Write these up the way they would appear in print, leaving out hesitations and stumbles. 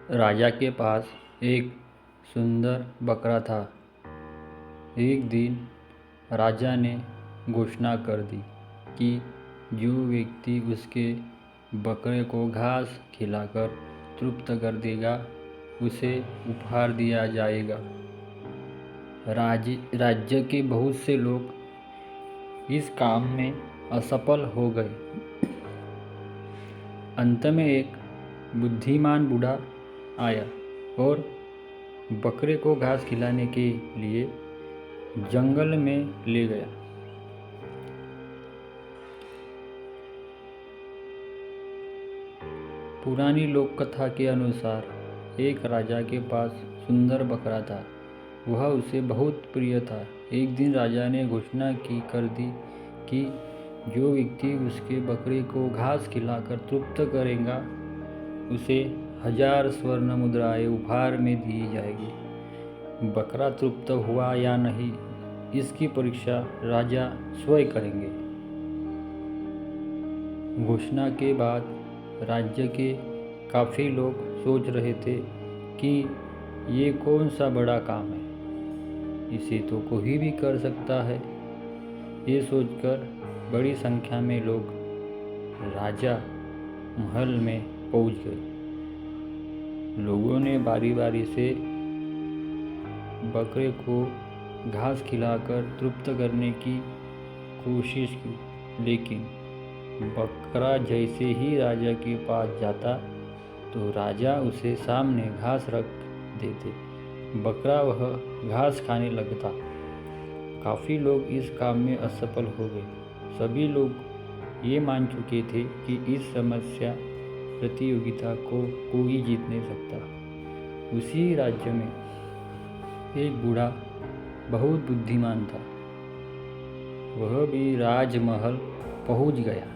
राजा के पास एक सुंदर बकरा था। एक दिन राजा ने घोषणा कर दी कि जो व्यक्ति उसके बकरे को घास खिलाकर तृप्त कर देगा उसे उपहार दिया जाएगा। राज्य के बहुत से लोग इस काम में असफल हो गए। अंत में एक बुद्धिमान बूढ़ा आया और बकरे को घास खिलाने के लिए जंगल में ले गया। पुरानी लोक कथा के अनुसार एक राजा के पास सुंदर बकरा था। वह उसे बहुत प्रिय था। एक दिन राजा ने घोषणा कर दी कि जो व्यक्ति उसके बकरे को घास खिलाकर तृप्त करेगा उसे 1000 स्वर्ण मुद्राएं उपहार में दी जाएगी। बकरा तृप्त हुआ या नहीं इसकी परीक्षा राजा स्वयं करेंगे। घोषणा के बाद राज्य के काफ़ी लोग सोच रहे थे कि ये कौन सा बड़ा काम है, इसे तो कोई भी कर सकता है। ये सोचकर बड़ी संख्या में लोग राजा महल में पहुंच गए। लोगों ने बारी बारी से बकरे को घास खिलाकर तृप्त करने की कोशिश की, लेकिन बकरा जैसे ही राजा के पास जाता तो राजा उसे सामने घास रख देते। बकरा वह घास खाने लगता। काफ़ी लोग इस काम में असफल हो गए। सभी लोग ये मान चुके थे कि इस समस्या प्रतियोगिता को कोई जीत नहीं सकता। उसी राज्य में एक बूढ़ा बहुत बुद्धिमान था। वह भी राजमहल पहुंच गया।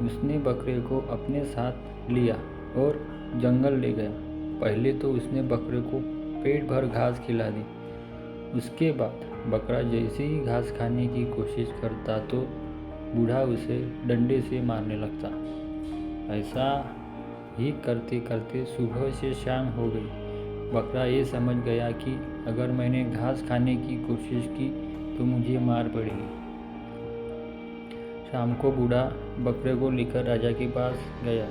उसने बकरे को अपने साथ लिया और जंगल ले गया। पहले तो उसने बकरे को पेट भर घास खिला दी। उसके बाद बकरा जैसे ही घास खाने की कोशिश करता तो बूढ़ा उसे डंडे से मारने लगता। ऐसा ही करते करते सुबह से शाम हो गई। बकरा ये समझ गया कि अगर मैंने घास खाने की कोशिश की तो मुझे मार पड़ेगी। शाम को बूढ़ा बकरे को लेकर राजा के पास गया।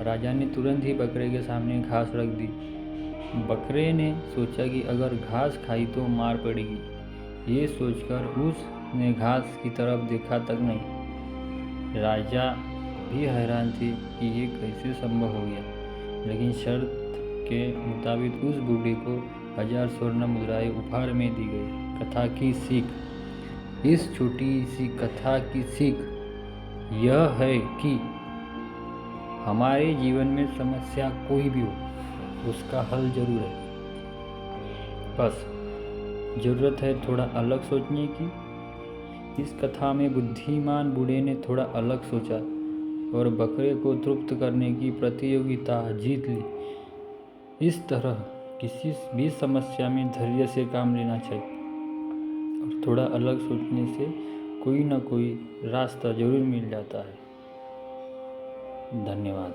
राजा ने तुरंत ही बकरे के सामने घास रख दी। बकरे ने सोचा कि अगर घास खाई तो मार पड़ेगी। ये सोचकर उसने घास की तरफ देखा तक नहीं। राजा भी हैरान थे कि ये कैसे संभव हो गया, लेकिन शर्त के मुताबिक उस बूढ़े को 1000 स्वर्ण मुद्राएं उपहार में दी गई। कथा की सीख। इस छोटी सी कथा की सीख यह है कि हमारे जीवन में समस्या कोई भी हो उसका हल जरूर है। बस ज़रूरत है थोड़ा अलग सोचने की। इस कथा में बुद्धिमान बूढ़े ने थोड़ा अलग सोचा और बकरे को तृप्त करने की प्रतियोगिता जीत ली। इस तरह किसी भी समस्या में धैर्य से काम लेना चाहिए और थोड़ा अलग सोचने से कोई ना कोई रास्ता जरूर मिल जाता है। धन्यवाद।